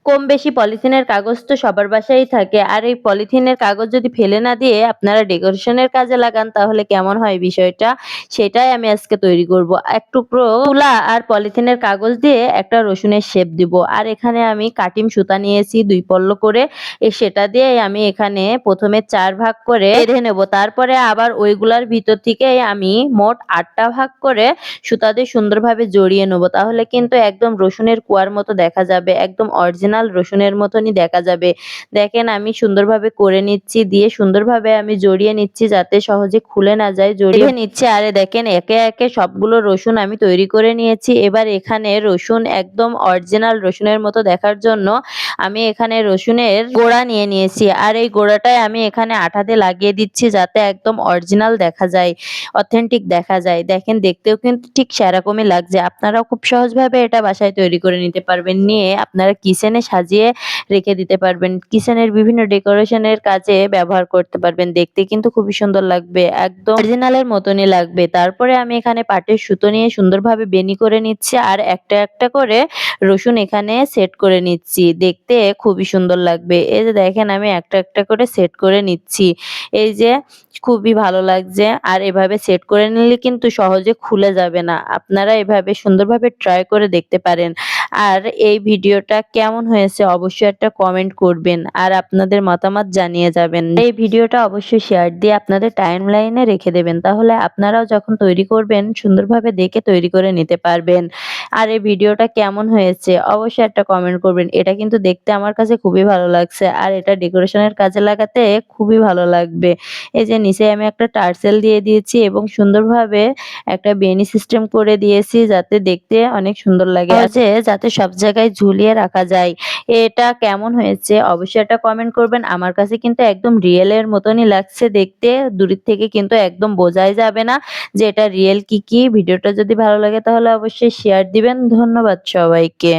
কম বেশি পলিথিনের কাগজ তো সবার বাসায়ই থাকে। আর এই পলিথিনের কাগজ যদি ফেলে না দিয়ে আপনারা ডেকোরেশনের কাজে লাগান তাহলে কেমন হয় বিষয়টা? সেটাই আমি আজকে তৈরি করব। এক টুকরো তুলা আর পলিথিনের কাগজ দিয়ে একটা রসুনের শেপ দিব। আর এখানে আমি কাটিম সুতা নিয়েছি ২ পল্ল করে। সেটা দিয়েই আমি এখানে ১ম এ ৪ ভাগ করে বেঁধে নেব। তারপরে আবার ওইগুলার ভিতর থেকেই আমি মোট ৮ টা ভাগ করে সুতা দিয়ে সুন্দরভাবে জড়িয়ে নেব। তাহলে কিন্তু একদম রসুনের কুয়ার মতো দেখা যাবে। একদম অরিজিনাল রসুনের মতনই দেখা যাবে। দেখেন আমি সুন্দরভাবে করে নিচ্ছি, দিয়ে সুন্দরভাবে আমি জড়িয়ে নিচ্ছি যাতে সহজে খুলে না যায়। জড়িয়ে নিচ্ছি। আর দেখেন একে একে সবগুলো রসুন আমি তৈরি করে নিয়েছি। এবার এখানে রসুন একদম অরিজিনাল রসুনের মতো দেখার জন্য আমি এখানে রসুনের গোড়া নিয়ে নিয়েছি। আর এই গোড়াটাই আমি এখানে আঠা দিয়ে লাগিয়ে দিচ্ছি যাতে একদম অরিজিনাল দেখা যায়, অথেন্টিক দেখা যায়। দেখেন দেখতেও কিন্তু ঠিক সেরকমই লাগছে। আপনারাও খুব সহজভাবে এটা বাসায় তৈরি করে নিতে পারবেন। নিয়ে আপনারা কিচেনে সাজিয়ে রেখে দিতে পারবেন। কিচেনের বিভিন্ন ডেকোরেশনের কাজে ব্যবহার করতে পারবেন। দেখতে কিন্তু খুবই সুন্দর লাগবে। একদম অরিজিনালের মতনই লাগবে। তারপরে আমি এখানে পাটের সুতো নিয়ে সুন্দরভাবে বেনি করে নিচ্ছি আর একটা একটা করে রসুন এখানে সেট করে নিচ্ছি। দেখতে খুবই সুন্দর লাগবে। এই যে দেখেন আমি একটা একটা করে সেট করে নিচ্ছি। এই যে খুবই ভালো লাগছে। আর এভাবে সেট করে নিলে কিন্তু সহজে খুলে যাবে না। আপনারা এভাবে সুন্দরভাবে ট্রাই করে দেখতে পারেন। আর এই ভিডিওটা কেমন হয়েছে অবশ্যই একটা কমেন্ট করবেন আর আপনাদের মতামত জানিয়ে যাবেন। এই ভিডিওটা অবশ্যই শেয়ার দিয়ে আপনাদের টাইমলাইনে রেখে দেবেন। তাহলে আপনারাও যখন তৈরি করবেন সুন্দরভাবে দেখে তৈরি করে নিতে পারবেন। আর এই ভিডিওটা কেমন হয়েছে অবশ্যই একটা কমেন্ট করবেন। এটা কিন্তু দেখতে আমার কাছে খুবই ভালো লাগছে। আর এটা ডেকোরেশনের কাজে লাগাতে খুবই ভালো লাগবে। এই যে নিচে আমি একটা টার্সেল দিয়ে দিয়েছি এবং সুন্দরভাবে একটা বেনি সিস্টেম করে দিয়েছি যাতে দেখতে অনেক সুন্দর লাগে। আছে যাতে সব জায়গায় ঝুলিয়ে রাখা যায়। এটা কেমন হয়েছে অবশ্যই একটা কমেন্ট করবেন। আমার কাছে কিন্তু একদম রিয়েলের মতনই লাগছে দেখতে। দূরের থেকে কিন্তু একদম বোঝাই যাবে না যে এটা রিয়েল কি। ভিডিওটা যদি ভালো লাগে তাহলে অবশ্যই শেয়ার দিবেন। ধন্যবাদ সবাইকে।